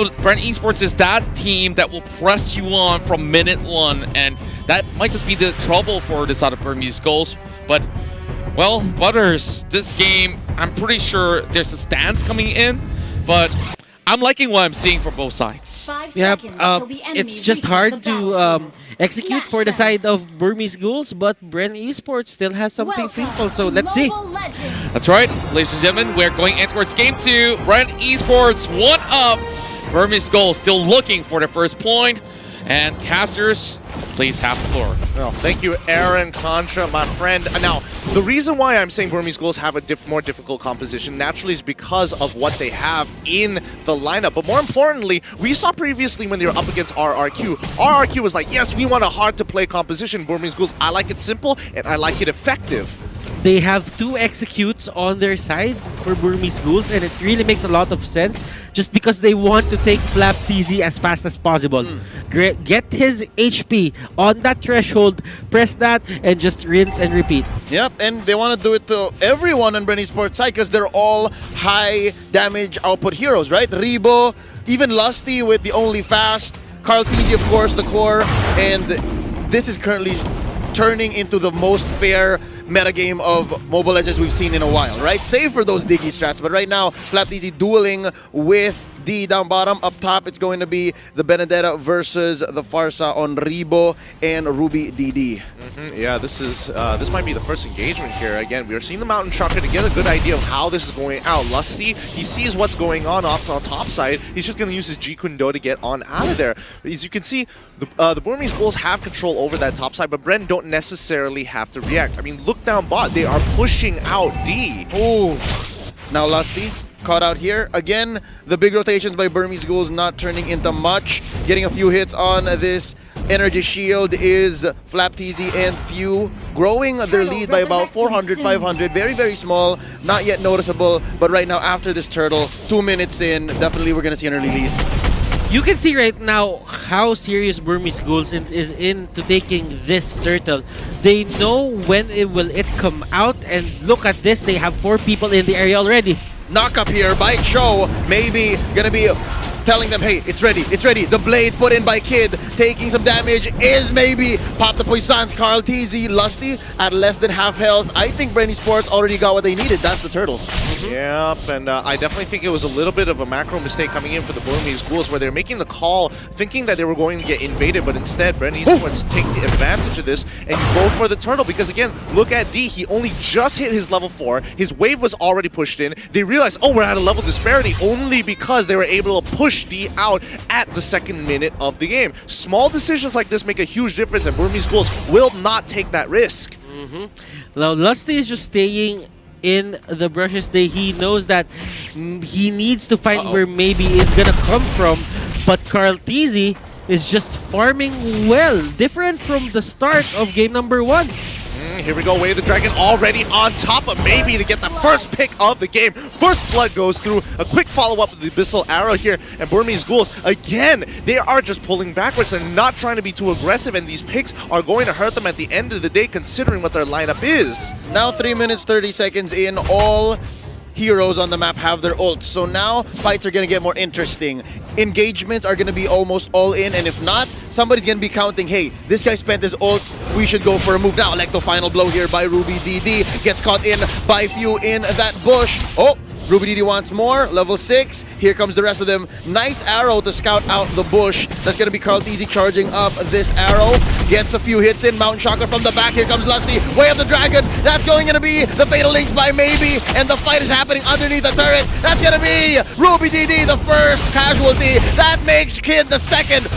Bren Esports is that team that will press you on from minute one, and that might just be the trouble for this side of Burmese Ghouls. But, well, Butters, this game, I'm pretty sure there's a stance coming in, but I'm liking what I'm seeing from both sides. Yep, it's just hard to execute for the side of Burmese Ghouls, but Bren Esports still has something simple, so let's see. That's right, ladies and gentlemen, we're going in towards Game 2. Bren Esports 1-up. Burmese Ghouls still looking for the first point. And casters, please have the floor. Oh, thank you, Aaron Contra, my friend. Now, the reason why I'm saying Burmese Ghouls have a more difficult composition naturally is because of what they have in the lineup. But more importantly, we saw previously when they were up against RRQ. RRQ was like, yes, we want a hard-to-play composition. Burmese Ghouls, I like it simple and I like it effective. They have 2 executes on their side for Burmese Ghouls, and it really makes a lot of sense just because they want to take Flap TZ as fast as possible. Get his HP on that threshold, press that, and just rinse and repeat. Yep, and they want to do it to everyone on Bren Esports side because they're all high damage output heroes, right? Rebo, even Lusty with the only fast, Carl TZ, of course, the core, and this is currently turning into the most fair metagame of Mobile Legends we've seen in a while, right? Save for those Diggy strats, but right now, Flap TZ dueling with D down bottom. Up top, it's going to be the Benedetta versus the Farsa on Rebo and Ruby DD. Yeah, this might be the first engagement here. Again, we are seeing the Mountain Chakra to get a good idea of how this is going out. Lusty, he sees what's going on off on top side. He's just going to use his G Kundo to get on out of there. As you can see, the Burmese Ghouls have control over that top side, but Bren don't necessarily have to react. I mean, look down bot. They are pushing out D. Ooh. Now Lusty caught out here. Again, the big rotations by Burmese Ghouls not turning into much. Getting a few hits on this energy shield is Flap TZ and Few. Growing their lead by about 400, 500. Very, very small. Not yet noticeable. But right now, after this turtle, 2 minutes in, definitely we're going to see an early lead. You can see right now how serious Burmese Ghouls is into taking this turtle. They know when it come out, and look at this, they have 4 people in the area already. Knock up here by Cho, maybe gonna be telling them, hey, it's ready, it's ready. The blade put in by Kid, taking some damage, is maybe Pop the Poissons, Carl TZ, Lusty at less than half health. I think Bren Esports already got what they needed. That's the turtle. Yep, and I definitely think it was a little bit of a macro mistake coming in for the Burmese Ghouls, where they're making the call thinking that they were going to get invaded, but instead Bren Esports take the advantage of this and go for the turtle, because again, look at D, he only just hit his level 4, his wave was already pushed in. They realized, oh, we're at a level disparity only because they were able to push D out at the 2nd minute of the game. Small decisions like this make a huge difference, and Burmese Ghouls will not take that risk. Now Lusty is just staying in the brushes. He knows that he needs to find where maybe is gonna come from, but Carl TZ is just farming well, different from the start of game number 1. Here we go, Way of the Dragon already on top of maybe to get the first pick of the game. First blood goes through, a quick follow-up of the Abyssal Arrow here, and Burmese Ghouls, again, they are just pulling backwards and not trying to be too aggressive, and these picks are going to hurt them at the end of the day considering what their lineup is. Now 3 minutes, 30 seconds in, all heroes on the map have their ults. So now fights are going to get more interesting. Engagements are going to be almost all in, and if not, somebody's going to be counting, hey, this guy spent his ult, we should go for a move now. Electo final blow here by Ruby DD. Gets caught in by Few in that bush. Oh, Ruby DD wants more. Level 6. Here comes the rest of them. Nice arrow to scout out the bush. That's going to be Carl TZ charging up this arrow. Gets a few hits in. Mountain Chakra from the back. Here comes Lusty. Way of the Dragon. That's going to be the Fatal Links by Maybe. And the fight is happening underneath the turret. That's going to be Ruby DD, the first casualty. That makes Kid the second.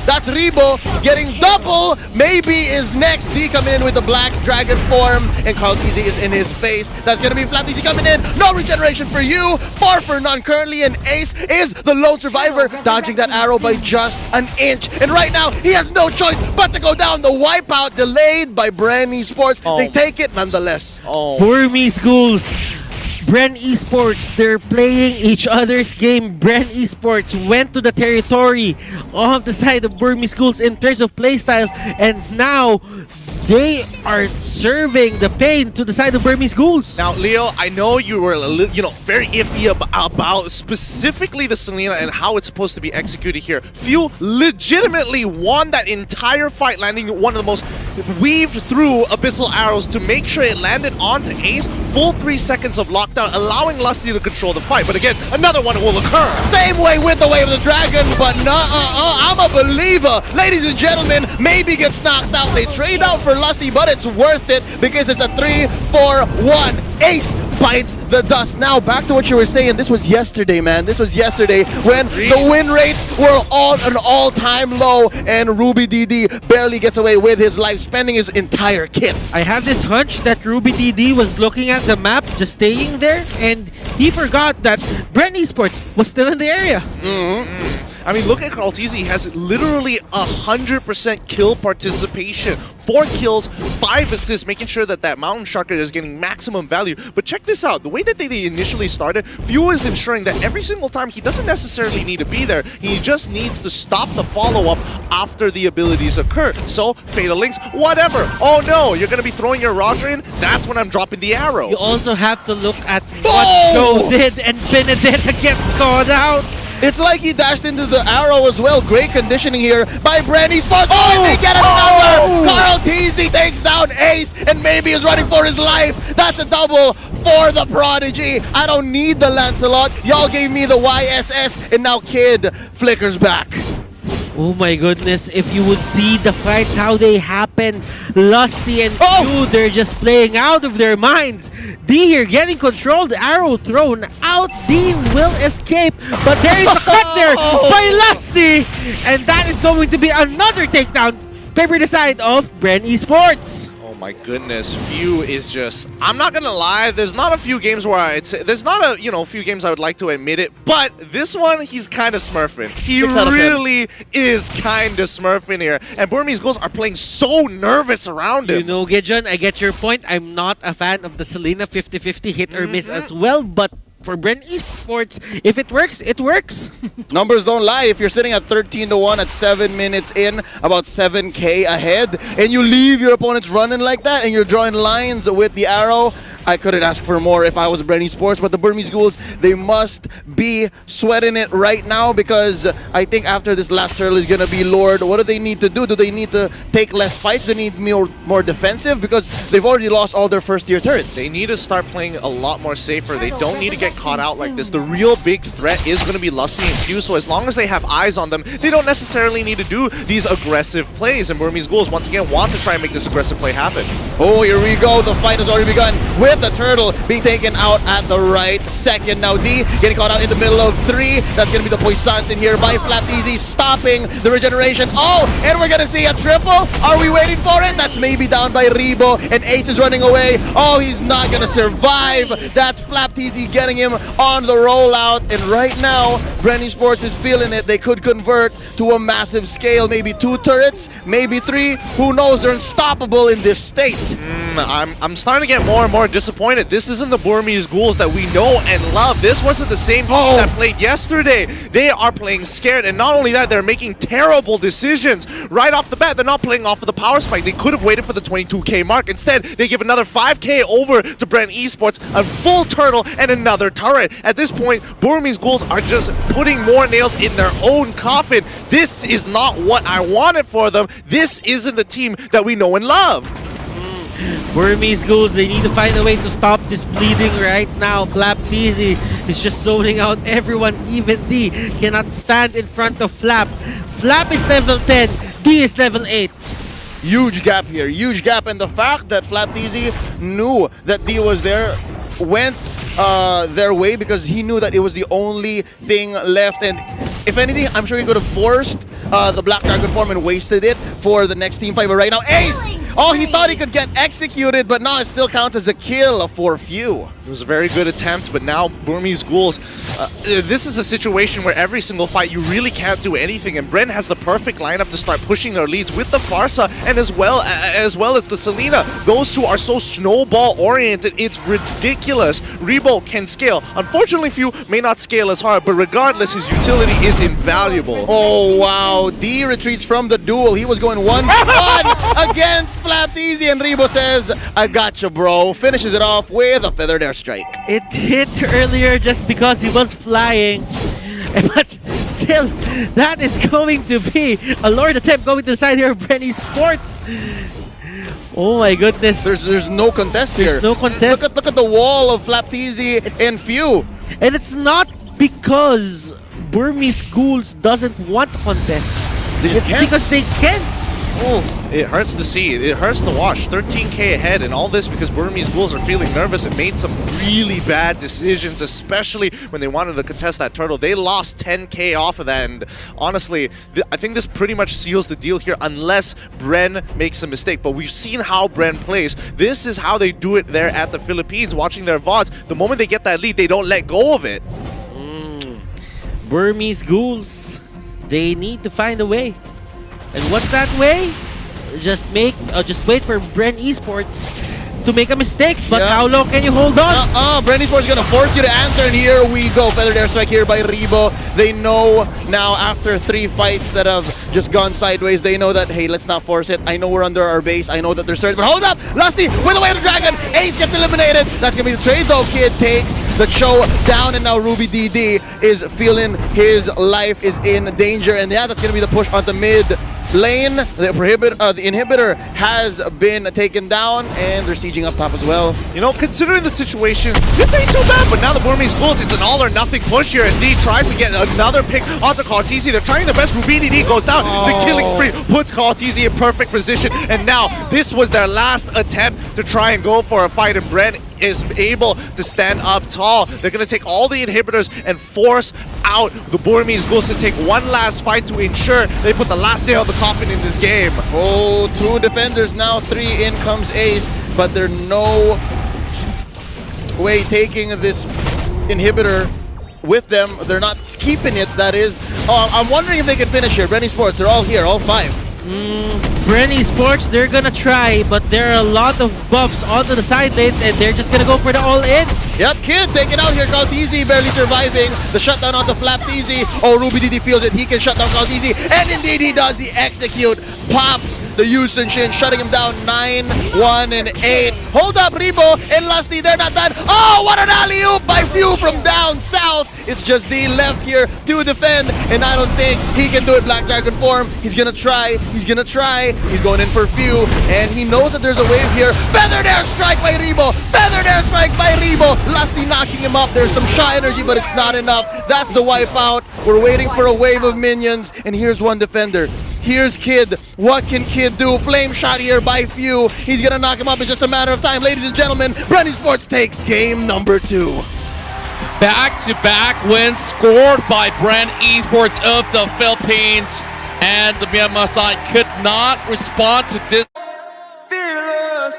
That's Rebo getting double. Maybe is next. D coming in with the black dragon form, and Carl TZ is in his face. That's gonna be Flap TZ coming in. No regeneration for you. 4 for none currently, and Ace is the lone survivor, dodging that arrow by just an inch. And right now, he has no choice but to go down. The wipeout delayed by Bren Esports. They take it nonetheless. Burmese Ghouls, Bren Esports, they're playing each other's game. Bren Esports went to the territory of the side of Burmese Ghouls in terms of playstyle, and now they are serving the pain to the side of Burmese Ghouls. Now, Leo, I know you were very iffy about specifically the Selena and how it's supposed to be executed here. Few legitimately won that entire fight, landing one of the most weaved through abyssal arrows to make sure it landed onto Ace. Full 3 seconds of lockdown, allowing Lusty to control the fight. But again, another one will occur. Same way with the Way of the Dragon, but I'm a believer. Ladies and gentlemen, maybe gets knocked out. They trade out for Lusty, but it's worth it because it's a 3-4-1. Ace bites the dust. Now, back to what you were saying. This was yesterday, man. This was yesterday when the win rates were on an all-time low, and Ruby DD barely gets away with his life, spending his entire kit. I have this hunch that Ruby DD was looking at the map, just staying there, and he forgot that Bren Esports was still in the area. I mean, look at Carltese. He has literally 100% kill participation. 4 kills, 5 assists, making sure that that Mountain Sharker is getting maximum value. But check this out. The way that they initially started, Few is ensuring that every single time he doesn't necessarily need to be there. He just needs to stop the follow-up after the abilities occur. So, Fatal Links, whatever. Oh no, you're going to be throwing your Roger in? That's when I'm dropping the arrow. You also have to look at what Joe did, and Benedetta gets caught out. It's like he dashed into the arrow as well. Great conditioning here by Bren Esports. Oh, they get another! Carltese takes down Ace and maybe is running for his life. That's a double for the Prodigy. I don't need the Lancelot. Y'all gave me the YSS, and now Kid flickers back. Oh my goodness, if you would see the fights, how they happen. Lusty and Q, they're just playing out of their minds. D here getting controlled, arrow thrown out. D will escape, but there is a cut there by Lusty. And that is going to be another takedown. Paper the side of Bren Esports. Oh my goodness, Few is just, I'm not gonna lie, there's not a few games where I'd say, there's not a, few games I would like to admit it, but this one, he's kind of smurfing. He really is kind of smurfing here, and Burmese Ghouls are playing so nervous around him. You know, Gideon, I get your point. I'm not a fan of the Selena 50-50 hit or miss as well, but for Bren Esports, if it works, it works. Numbers don't lie. If you're sitting at 13-1 at 7 minutes in, about 7K ahead, and you leave your opponents running like that, and you're drawing lines with the arrow, I couldn't ask for more if I was Bren Esports. But the Burmese Ghouls, they must be sweating it right now, because I think after this last turtle is going to be Lord. What do they need to do? Do they need to take less fights? Do they need more defensive? Because they've already lost all their first-tier turrets. They need to start playing a lot more safer. They don't need to get caught out like this. The real big threat is going to be Lusty and Q, so as long as they have eyes on them, they don't necessarily need to do these aggressive plays. And Burmese Ghouls, once again, want to try and make this aggressive play happen. Oh, here we go. The fight has already begun with the turtle being taken out at the right second. Now D getting caught out in the middle of 3. That's going to be the Poissons in here by Flapteasy, stopping the regeneration. Oh, and we're going to see a triple. Are we waiting for it? That's maybe down by Rebo, and Ace is running away. Oh, he's not going to survive. That's Flapteasy getting him on the rollout, and right now Bren Esports is feeling it. They could convert to a massive scale, maybe 2 turrets, maybe 3. Who knows? They're unstoppable in this state. I'm starting to get more and more disappointed. This isn't the Burmese Ghouls that we know and love. This wasn't the same team that played yesterday. They are playing scared, and not only that, they're making terrible decisions. Right off the bat, they're not playing off of the power spike. They could have waited for the 22K mark. Instead, they give another 5K over to Bren Esports, a full turtle, and another turret. At this point, Burmese Ghouls are just putting more nails in their own coffin. This is not what I wanted for them. This isn't the team that we know and love. Burmese Ghouls, they need to find a way to stop this bleeding right now. Flapteasy is just zoning out everyone. Even D cannot stand in front of Flap. Flap is level 10, D is level 8. Huge gap here, huge gap, and the fact that Flapteasy knew that D was there went their way, because he knew that it was the only thing left, and if anything, I'm sure he could have forced the Black Dragon form and wasted it for the next team fight. But right now, Ace! Oh, he thought he could get executed, but now it still counts as a kill for Few. It was a very good attempt, but now Burmese Ghouls, this is a situation where every single fight you really can't do anything, and Bren has the perfect lineup to start pushing their leads with the Farsa and as well as the Selena. Those two are so snowball oriented, it's ridiculous. Rebo can scale. Unfortunately, Few may not scale as hard, but regardless, his utility is invaluable. Oh wow, D retreats from the duel. He was going 1v1 against flapped easy, and Rebo says, I gotcha, bro. Finishes it off with a feathered airstrike. It hit earlier just because he was flying. But still, that is going to be a Lord attempt going to the side here of Bren Esports. Oh my goodness. There's no contest here. There's no contest. Look at the wall of Flapped Easy and Few. And it's not because Burmese Ghouls doesn't want to contest. It's because they can't. Oh, it hurts to see. It hurts to watch. 13K ahead, and all this because Burmese Ghouls are feeling nervous and made some really bad decisions, especially when they wanted to contest that turtle. They lost 10K off of that, and honestly, I think this pretty much seals the deal here unless Bren makes a mistake. But we've seen how Bren plays. This is how they do it there at the Philippines, watching their VODs. The moment they get that lead, they don't let go of it. Burmese Ghouls, they need to find a way. And what's that way? Just wait for Bren Esports to make a mistake. But how long can you hold on? Bren Esports is gonna force you to answer, and here we go. Feathered airstrike here by Rebo. They know now after 3 fights that have just gone sideways, they know that, hey, let's not force it. I know we're under our base. I know that they're certain, but hold up! Lusty with the way of the dragon. Ace gets eliminated. That's gonna be the trade though. Kid takes the show down, and now Ruby DD is feeling his life is in danger, and yeah, that's gonna be the push onto mid lane. The inhibitor has been taken down, and they're sieging up top as well. You know, considering the situation, this ain't too bad, but now the Burmese Ghouls, it's an all or nothing push here as D tries to get another pick onto Kaltizi. They're trying their best. Ruby DD goes down. The killing spree puts Kaltizi in perfect position, and now this was their last attempt to try and go for a fight, and Bren is able to stand up tall. They're going to take all the inhibitors and force out the Burmese Ghouls to take one last fight to ensure they put the last nail in the coffin in this game. Oh, 2 defenders now, 3 in comes Ace, but there's no way taking this inhibitor with them. They're not keeping it, that is. I'm wondering if they can finish here. Bren Esports, they're all here, all 5. Bren Esports, they're gonna try, but there are a lot of buffs onto the side lanes, and they're just gonna go for the all-in. Yep, Kid taking out here. Kaltizi barely surviving. The shutdown onto Flapped Easy. Oh, Ruby DD feels it. He can shut down Kaltizi, and indeed he does. The execute pops the Yusun Shin, shutting him down 9, 1, and 8. Hold up, Rebo and Lusty, they're not done. Oh, what an alley-oop by Few from down south. It's just D left here to defend, and I don't think he can do it. Black Dragon form. He's gonna try. He's gonna try. He's going in for Few, and he knows that there's a wave here. Feathered airstrike by Rebo. Feathered airstrike by Rebo. Lusty knocking him up. There's some Shy energy, but it's not enough. That's the wipe out. We're waiting for a wave of minions, and here's one defender. Here's Kid. What can Kid do? Flame shot here by Few. He's gonna knock him up in just a matter of time. Ladies and gentlemen, Bren Esports takes game number 2. Back-to-back wins scored by Bren Esports of the Philippines, and the Myanmar side could not respond to this. Fearless.